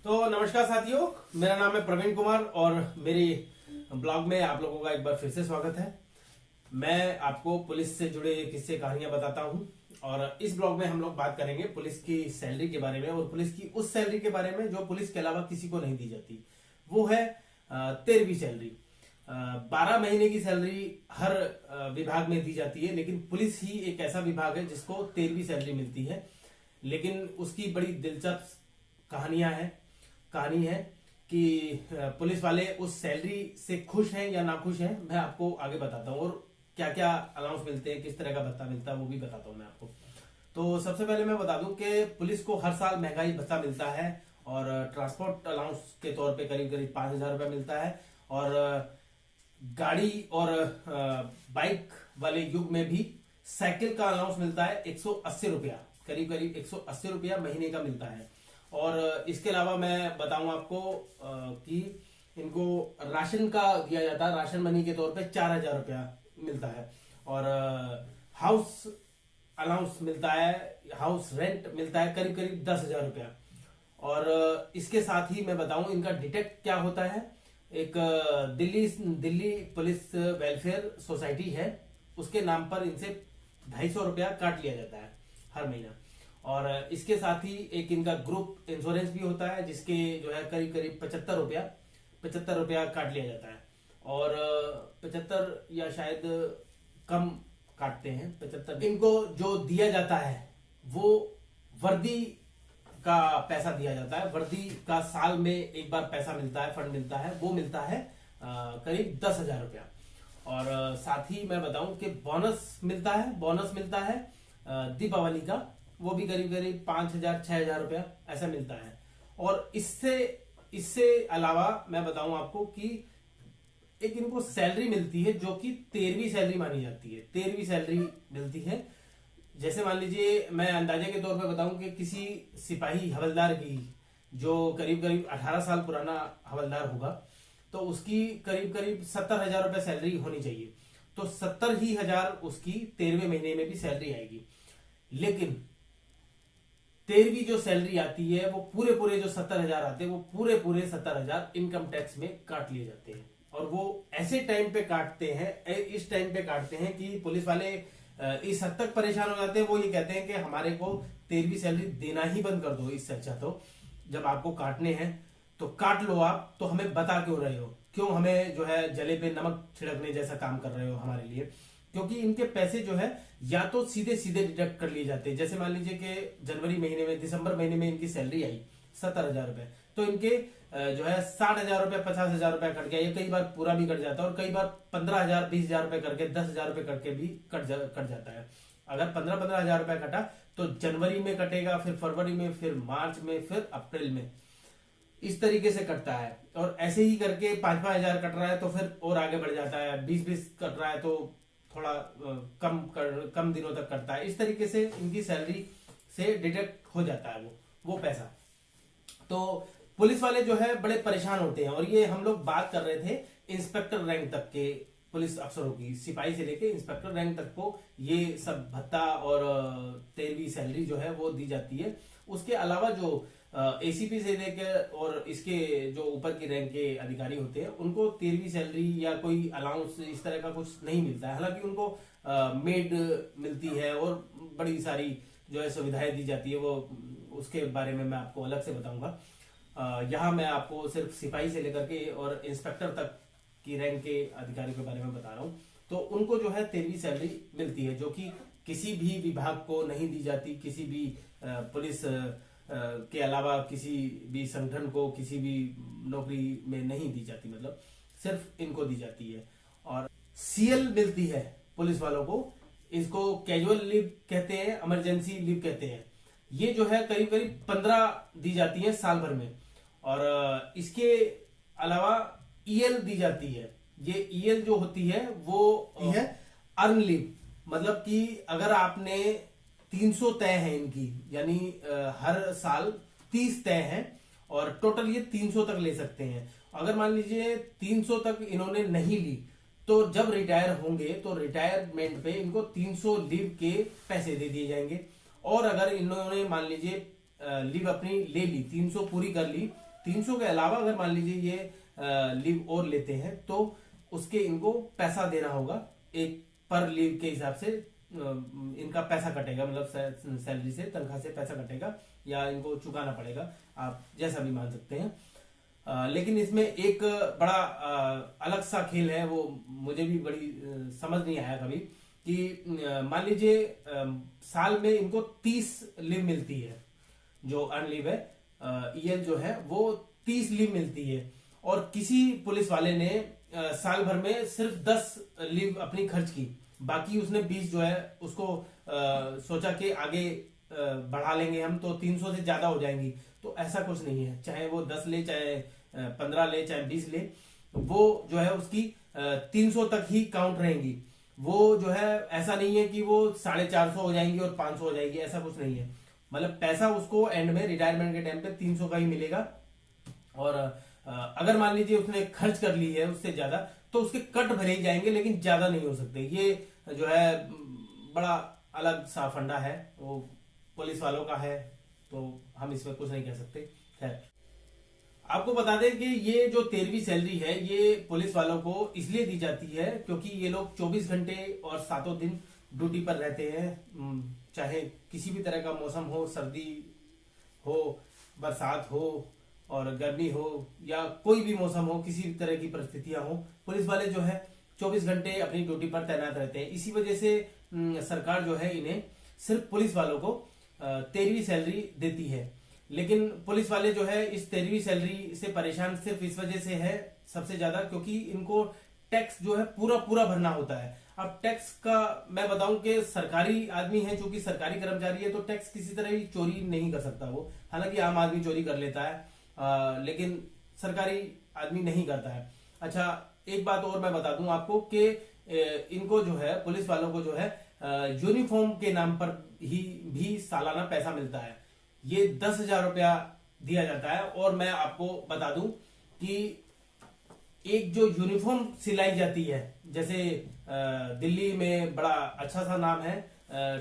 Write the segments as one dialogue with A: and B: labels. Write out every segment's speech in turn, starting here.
A: तो नमस्कार साथियों, मेरा नाम है प्रवीण कुमार और मेरे ब्लॉग में आप लोगों का एक बार फिर से स्वागत है। मैं आपको पुलिस से जुड़े किस्से कहानियां बताता हूं और इस ब्लॉग में हम लोग बात करेंगे पुलिस की सैलरी के बारे में और पुलिस की उस सैलरी के बारे में जो पुलिस के अलावा किसी को नहीं दी जाती। वो है 13वीं सैलरी। 12 महीने की सैलरी हर विभाग में दी जाती है, लेकिन पुलिस ही एक ऐसा विभाग है जिसको 13वीं सैलरी मिलती है। लेकिन उसकी बड़ी दिलचस्प कहानी है कि पुलिस वाले उस सैलरी से खुश हैं या नाखुश हैं, मैं आपको आगे बताता हूँ। और क्या क्या अलाउंस मिलते हैं, किस तरह का भत्ता मिलता है, वो भी बताता हूँ मैं आपको। तो सबसे पहले मैं बता दूं कि पुलिस को हर साल महंगाई भत्ता मिलता है और ट्रांसपोर्ट अलाउंस के तौर पे करीब करीब 5,000 रुपया मिलता है। और गाड़ी और बाइक वाले युग में भी साइकिल का अलाउंस मिलता है 180 रुपया, करीब करीब 180 रुपया महीने का मिलता है। और इसके अलावा मैं बताऊं आपको कि इनको राशन का दिया जाता है, राशन मनी के तौर पे 4,000 रुपया मिलता है। और हाउस अलाउंस मिलता है, हाउस रेंट मिलता है करीब करीब 10,000 रुपया। और इसके साथ ही मैं बताऊं इनका डिटेक्ट क्या होता है। एक दिल्ली पुलिस वेलफेयर सोसाइटी है, उसके नाम पर इनसे 250 रुपया काट लिया जाता है हर महीना। और इसके साथ ही एक इनका ग्रुप इंश्योरेंस भी होता है, जिसके जो है करीब करीब 75 रुपया काट लिया जाता है। और 75 या शायद कम काटते हैं, 75। इनको जो दिया जाता है वो वर्दी का पैसा दिया जाता है। वर्दी का साल में एक बार पैसा मिलता है, फंड मिलता है, वो मिलता है करीब 10,000 रुपया। और साथ ही मैं बताऊं कि बोनस मिलता है दीपावली का, वो भी करीब करीब 5,000 6,000 रुपया ऐसा मिलता है। और इससे अलावा मैं बताऊं आपको कि एक इनको सैलरी मिलती है जो कि 13वीं सैलरी मानी जाती है। 13वीं सैलरी मिलती है। जैसे मान लीजिए, मैं अंदाजे के तौर पे बताऊं कि किसी सिपाही हवलदार की, जो करीब करीब 18 साल पुराना हवलदार होगा, तो उसकी करीब करीब 70,000 रुपये सैलरी होनी चाहिए। तो 70,000 उसकी 13वें महीने में भी सैलरी आएगी। लेकिन 13वीं जो सैलरी आती है, वो पूरे जो 70,000 आते हैं, वो पूरे 70,000 इनकम टैक्स में काट लिए जाते हैं। और वो ऐसे टाइम पे काटते हैं, इस टाइम पे काटते हैं कि पुलिस वाले इस हद तक परेशान हो जाते हैं। वो ये कहते हैं कि हमारे को 13वीं सैलरी देना ही बंद कर दो। इससे अच्छा तो जब आपको काटने हैं तो काट लो आप, तो हमें बता क्यों रहे हो, क्यों हमें जो है जले पे नमक छिड़कने जैसा काम कर रहे हो हमारे लिए। क्योंकि इनके पैसे जो है या तो सीधे सीधे डिडक्ट कर लिए जाते हैं। जैसे मान लीजिए कि दिसंबर महीने में इनकी सैलरी आई 70,000 रुपए, तो इनके जो है 60,000 रुपए 50,000 रुपए कट गया। ये कई बार पूरा भी कट जाता है और कई बार 15,000 20,000 रुपए करके 10,000 रुपए करके भी कट जाता है। अगर 15,000 रुपए कटा तो जनवरी में कटेगा, फिर फरवरी में, फिर मार्च में, फिर अप्रैल में, इस तरीके से कटता है। और ऐसे ही करके 5,000 कट रहा है तो फिर और आगे बढ़ जाता है, 20 कट रहा है तो थोड़ा कम दिनों तक कटता है। इस तरीके से इनकी सैलरी से डिडक्ट हो जाता है वो पैसा। तो पुलिस वाले जो है बड़े परेशान होते हैं। और ये हम लोग बात कर रहे थे इंस्पेक्टर रैंक तक के पुलिस अफसरों की, सिपाही से लेके इंस्पेक्टर रैंक तक को ये सब भत्ता और 13वीं सैलरी जो है वो दी जाती है। उसके अलावा जो एसीपी से लेकर और इसके जो ऊपर की रैंक के अधिकारी होते हैं, उनको 13वीं सैलरी या कोई अलाउंस इस तरह का कुछ नहीं मिलता है। हालांकि उनको मेड मिलती है और बड़ी सारी जो है सुविधाएं दी जाती है, वो उसके बारे में मैं आपको अलग से बताऊंगा। यहाँ मैं आपको सिर्फ सिपाही से लेकर के और इंस्पेक्टर तक की रैंक के अधिकारियों के बारे में बता रहा हूँ। तो उनको जो है 13वीं सैलरी मिलती है, जो कि किसी भी विभाग को नहीं दी जाती। किसी भी पुलिस के अलावा किसी भी संगठन को किसी भी नौकरी में नहीं दी जाती, मतलब सिर्फ इनको दी जाती है। और सीएल मिलती है पुलिस वालों को, इसको कैजुअल लीव कहते हैं, इमरजेंसी लीव कहते हैं। ये जो है करीब करीब 15 दी जाती है साल भर में। और इसके अलावा ईएल दी जाती है। ये ईएल जो होती है वो है अर्न लीव, मतलब कि अगर आपने 300 तय है इनकी, यानी हर साल 30 तय है और टोटल ये 300 तक ले सकते हैं। अगर मान लीजिए 300 तक इन्होंने नहीं ली, तो जब रिटायर होंगे तो रिटायरमेंट पे इनको 300 लीव के पैसे दे दिए जाएंगे। और अगर इन्होंने मान लीजिए लीव अपनी ले ली, 300 पूरी कर ली, 300 के अलावा अगर मान लीजिए ये लीव और लेते हैं तो उसके इनको पैसा देना होगा, एक पर लीव के हिसाब से इनका पैसा कटेगा, मतलब सैलरी से, तनख्वाह से पैसा कटेगा या इनको चुकाना पड़ेगा, आप जैसा भी मान सकते हैं। लेकिन इसमें एक बड़ा अलग सा खेल है, वो मुझे भी बड़ी समझ नहीं आया कभी, कि मान लीजिए साल में इनको 30 लीव मिलती है, जो अर्न लीव है, ईएल जो है वो 30 लीव मिलती है, और किसी पुलिस वाले ने साल भर में सिर्फ 10 लीव अपनी खर्च की, बाकी उसने 20 जो है उसको सोचा कि आगे बढ़ा लेंगे हम तो 300 से ज्यादा हो जाएंगी। तो ऐसा कुछ नहीं है, चाहे वो 10 ले, चाहे 15 ले, चाहे 20 ले, वो जो है उसकी 300 तक ही काउंट रहेंगी। वो जो है ऐसा नहीं है कि वो 450 हो जाएंगी और 500 हो जाएगी, ऐसा कुछ नहीं है। मतलब पैसा उसको एंड में रिटायरमेंट के टाइम पे 300 का ही मिलेगा। और अगर मान लीजिए उसने खर्च कर ली है उससे ज्यादा, तो उसके कट भरे ही जाएंगे, लेकिन ज्यादा नहीं हो सकते। ये जो है बड़ा अलग सा फंडा है, वो पुलिस वालों का है, तो हम इसमें कुछ नहीं कह सकते। खैर, आपको बता दें कि ये जो 13वीं सैलरी है ये पुलिस वालों को इसलिए दी जाती है क्योंकि ये लोग 24 घंटे और 7 दिन ड्यूटी पर रहते हैं, चाहे किसी भी तरह का मौसम हो, सर्दी हो, बरसात हो और गर्मी हो, या कोई भी मौसम हो, किसी भी तरह की परिस्थितियां हो, पुलिस वाले जो है 24 घंटे अपनी ड्यूटी पर तैनात रहते हैं। इसी वजह से सरकार जो है इन्हें सिर्फ पुलिस वालों को 13वीं सैलरी देती है। लेकिन पुलिस वाले जो है इस 13वीं सैलरी से परेशान सिर्फ इस वजह से है सबसे ज्यादा, क्योंकि इनको टैक्स जो है पूरा पूरा भरना होता है। अब टैक्स का मैं बताऊं कि सरकारी आदमी है, चूंकि सरकारी कर्मचारी है, तो टैक्स किसी तरह भी चोरी नहीं कर सकता वो, हालांकि आम आदमी चोरी कर लेता है, लेकिन सरकारी आदमी नहीं करता है। अच्छा, एक बात और मैं बता दूं आपको कि इनको जो है पुलिस वालों को जो है यूनिफॉर्म के नाम पर ही भी सालाना पैसा मिलता है। ये 10,000 रुपया दिया जाता है। और मैं आपको बता दूं कि एक जो यूनिफॉर्म सिलाई जाती है, जैसे दिल्ली में बड़ा अच्छा सा नाम है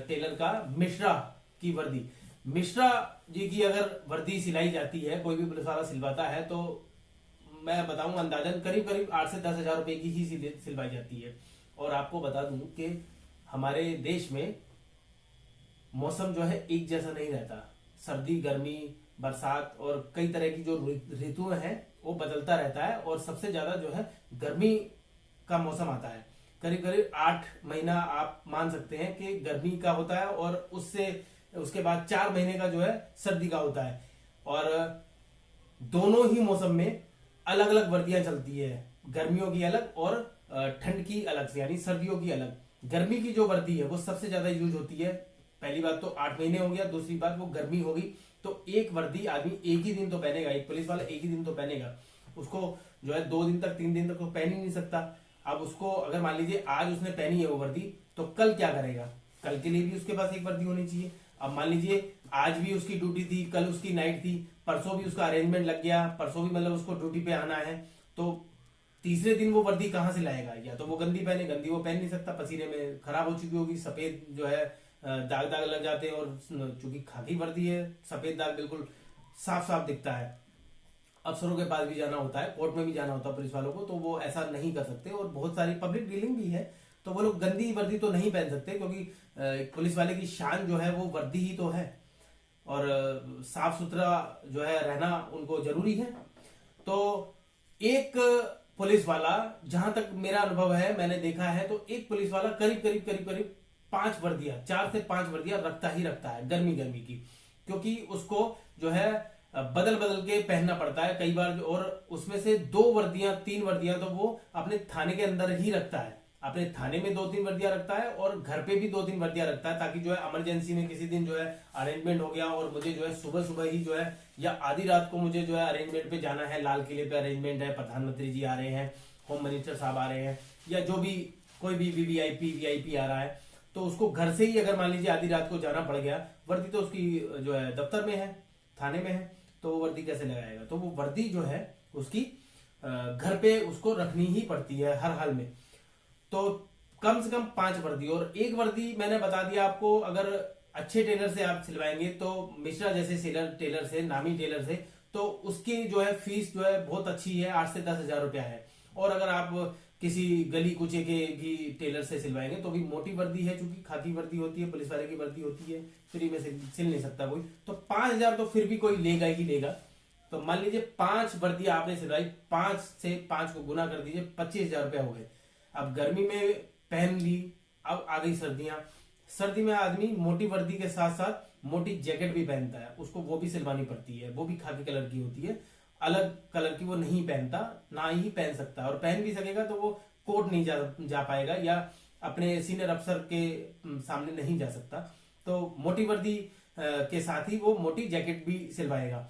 A: टेलर का, मिश्रा की वर्दी, मिश्रा जी की अगर वर्दी सिलाई जाती है, कोई भी पुलिस वाला सिलवाता है, तो मैं बताऊं अंदाजन करीब करीब 8 से 10,000 रुपए की ही सिलवाई जाती है। और आपको बता दूं कि हमारे देश में मौसम जो है एक जैसा नहीं रहता, सर्दी, गर्मी, बरसात और कई तरह की जो ऋतुएं हैं वो बदलता रहता है। और सबसे ज्यादा जो है गर्मी का मौसम आता है, करीब करीब 8 महीना आप मान सकते हैं कि गर्मी का होता है, और उसके बाद 4 महीने का जो है सर्दी का होता है। और दोनों ही मौसम में अलग अलग वर्दियां चलती है, गर्मियों की अलग और ठंड की अलग से, यानी सर्दियों की अलग। गर्मी की जो वर्दी है वो सबसे ज्यादा यूज होती है। पहली बात तो 8 महीने हो गया, दूसरी बात वो गर्मी होगी, तो एक वर्दी आदमी एक ही दिन तो पहनेगा, एक पुलिस वाला एक ही दिन तो पहनेगा, उसको जो है 2 दिन तक 3 दिन तक तो पहन ही नहीं सकता। अब उसको अगर मान लीजिए आज उसने पहनी है वो वर्दी, तो कल क्या करेगा? कल के लिए भी उसके पास एक वर्दी होनी चाहिए। अब मान लीजिए आज भी उसकी ड्यूटी थी, कल उसकी नाइट थी, परसों भी उसका अरेंजमेंट लग गया, परसों भी मतलब उसको ड्यूटी पे आना है, तो तीसरे दिन वो वर्दी कहां से लाएगा? या तो वो गंदी पहने, गंदी वो पहन नहीं सकता, पसीने में खराब हो चुकी होगी, सफेद जो है दाग दाग लग जाते हैं, और चूंकि खाकी वर्दी है, सफेद दाग बिल्कुल साफ साफ दिखता है। अफसरों के पास भी जाना होता है, कोर्ट में भी जाना होता है पुलिस वालों को, तो वो ऐसा नहीं कर सकते। और बहुत सारी पब्लिक डीलिंग भी है, तो वो लोग गंदी वर्दी तो नहीं पहन सकते, क्योंकि पुलिस वाले की शान जो है वो वर्दी ही तो है, और साफ सुथरा जो है रहना उनको जरूरी है। तो एक पुलिस वाला, जहां तक मेरा अनुभव है, मैंने देखा है, तो एक पुलिस वाला करीब करीब करीब करीब 5 वर्दियां, 4 से 5 वर्दियां रखता ही रखता है गर्मी गर्मी की, क्योंकि उसको जो है बदल बदल के पहनना पड़ता है कई बार। और उसमें से 2 वर्दियां 3 वर्दियां तो वो अपने थाने के अंदर ही रखता है, अपने थाने में 2-3 वर्दियां रखता है, और घर पे भी 2-3 वर्दियां रखता है, ताकि जो है इमरजेंसी में किसी दिन जो है अरेंजमेंट हो गया और मुझे जो है सुबह सुबह ही जो है या आधी रात को मुझे जो है अरेंजमेंट पे जाना है, लाल किले पे अरेंजमेंट है, प्रधानमंत्री जी आ रहे हैं, होम मिनिस्टर साहब आ रहे हैं, या जो भी कोई भी वीवीआईपी आ रहा है, तो उसको घर से ही अगर मान लीजिए आधी रात को जाना पड़ गया, वर्दी तो उसकी जो है दफ्तर में है, थाने में है, तो वो वर्दी कैसे लगाएगा? तो वो वर्दी जो है उसकी घर पे उसको रखनी ही पड़ती है हर हाल में। तो कम से कम 5 वर्दी, और एक वर्दी मैंने बता दिया आपको, अगर अच्छे टेलर से आप सिलवाएंगे, तो मिश्रा जैसे टेलर से, नामी टेलर से, तो उसकी जो है फीस जो है बहुत अच्छी है, 8 से 10 हजार रुपया है। और अगर आप किसी गली कुचे के भी टेलर से सिलवाएंगे तो भी मोटी वर्दी है, चूंकि खाकी वर्दी होती है, पुलिस वाले की वर्दी होती है, फ्री में सिल नहीं सकता कोई, तो 5 हजार तो फिर भी कोई लेगा ही लेगा। तो मान लीजिए 5 वर्दी आपने सिलवाई, 5 से 5 को गुना कर दीजिए, 25 हजार रुपया हो गए। अब गर्मी में पहन ली, अब आ गई सर्दियां। सर्दी में आदमी मोटी वर्दी के साथ साथ मोटी जैकेट भी पहनता है, उसको वो भी सिलवानी पड़ती है, वो भी खाकी कलर की होती है, अलग कलर की वो नहीं पहनता, ना ही पहन सकता, और पहन भी सकेगा तो वो कोर्ट नहीं जा पाएगा या अपने सीनियर अफसर के सामने नहीं जा सकता। तो मोटी वर्दी के साथ ही वो मोटी जैकेट भी सिलवाएगा।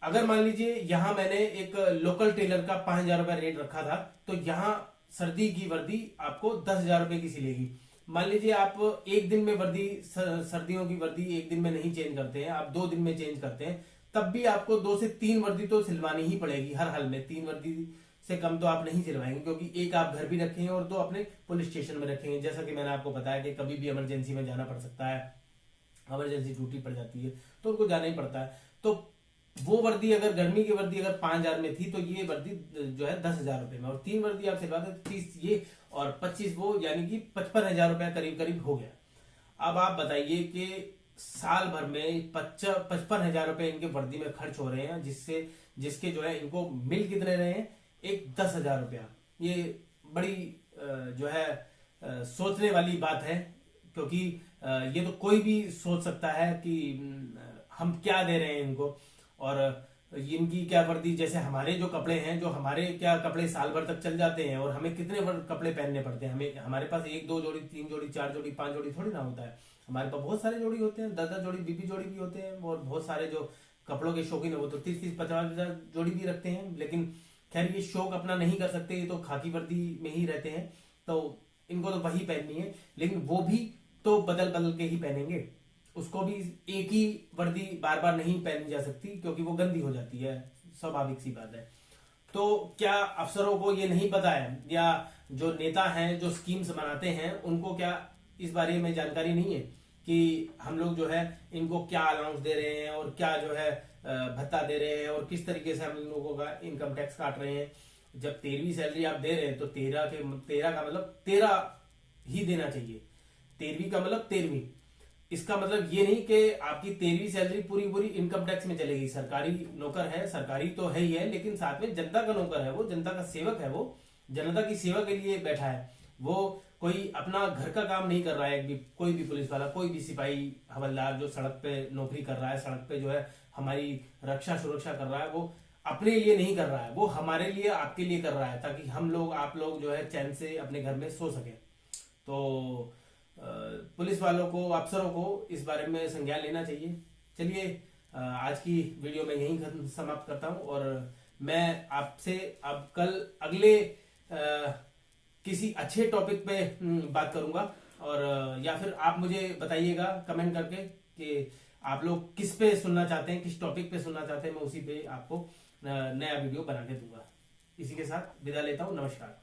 A: अगर मान लीजिए यहां मैंने एक लोकल टेलर का 5 हजार रुपया रेट रखा था, तो यहां सर्दी की वर्दी आपको 10 हजार रुपए की सिलेगी। मान लीजिए आप एक दिन में वर्दी, सर्दियों की वर्दी एक दिन में नहीं चेंज करते हैं, आप 2 दिन में चेंज करते हैं, तब भी आपको 2 से 3 वर्दी तो सिलवानी ही पड़ेगी हर हाल में। 3 वर्दी से कम तो आप नहीं सिलवाएंगे, क्योंकि एक आप घर भी रखेंगे और 2 अपने पुलिस स्टेशन में रखेंगे। जैसा कि मैंने आपको बताया कि कभी भी इमरजेंसी में जाना पड़ सकता है, इमरजेंसी ड्यूटी पड़ जाती है तो उनको जाना ही पड़ता है। तो वो वर्दी, अगर गर्मी की वर्दी अगर 5 हजार में थी, तो ये वर्दी जो है 10 हजार रुपए में, और 3 वर्दी आप सिलवाते 30 ये और 25 वो, यानी कि 55 हजार रुपया करीब करीब हो गया। अब आप बताइए कि साल भर में 55 हजार रुपए इनके वर्दी में खर्च हो रहे हैं, जिसके जो है इनको मिल कितने रहे हैं, एक 10 हजार रुपया। ये बड़ी जो है सोचने वाली बात है, क्योंकि ये तो कोई भी सोच सकता है कि हम क्या दे रहे हैं इनको, और इनकी क्या वर्दी, जैसे हमारे जो कपड़े हैं, जो हमारे क्या कपड़े साल भर तक चल जाते हैं, और हमें कितने कपड़े पहनने पड़ते हैं, हमारे पास 1 2 जोड़ी, 3 जोड़ी, 4 जोड़ी, 5 जोड़ी थोड़ी ना होता है, हमारे पास बहुत सारे जोड़ी होते हैं, 10 10 जोड़ी, 20 20 जोड़ी भी होते हैं। और बहुत सारे जो कपड़ों के शौकीन है वो तो 30 30 50 50 जोड़ी भी रखते हैं। लेकिन खैर ये शौक अपना नहीं कर सकते, ये तो खाकी वर्दी में ही रहते हैं, तो इनको तो वही पहननी है। लेकिन वो भी तो बदल बदल के ही पहनेंगे, उसको भी एक ही वर्दी बार बार नहीं पहनी जा सकती, क्योंकि वो गंदी हो जाती है, स्वाभाविक सी बात है। तो क्या अफसरों को ये नहीं पता है, या जो नेता हैं जो स्कीम्स बनाते हैं उनको क्या इस बारे में जानकारी नहीं है कि हम लोग जो है इनको क्या अलाउंस दे रहे हैं, और क्या जो है भत्ता दे रहे हैं, और किस तरीके से हम लोगों का इनकम टैक्स काट रहे हैं। जब 13वीं सैलरी आप दे रहे हैं तो 13 का मतलब 13 ही देना चाहिए, 13वीं का मतलब 13वीं। इसका मतलब ये नहीं कि आपकी 13वीं सैलरी पूरी पूरी इनकम टैक्स में चलेगी। सरकारी नौकर है, सरकारी तो है ही है, लेकिन साथ में जनता का नौकर है, वो जनता का सेवक है, वो जनता की सेवा के लिए बैठा है। वो कोई अपना घर का काम नहीं कर रहा है। कोई भी पुलिस वाला, कोई भी सिपाही हवलदार जो सड़क पे नौकरी कर रहा है, सड़क पे जो है हमारी रक्षा सुरक्षा कर रहा है, वो अपने लिए नहीं कर रहा है, वो हमारे लिए, आपके लिए कर रहा है, ताकि हम लोग, आप लोग जो है चैन से अपने घर में सो सके। तो पुलिस वालों को, अफसरों को इस बारे में संज्ञान लेना चाहिए। चलिए आज की वीडियो में यहीं समाप्त करता हूं, और मैं आपसे अब कल अगले किसी अच्छे टॉपिक पे बात करूंगा, और या फिर आप मुझे बताइएगा कमेंट करके कि आप लोग किस पे सुनना चाहते हैं, किस टॉपिक पे सुनना चाहते हैं, मैं उसी पे आपको नया वीडियो बना के दूंगा। इसी के साथ विदा लेता हूं, नमस्कार।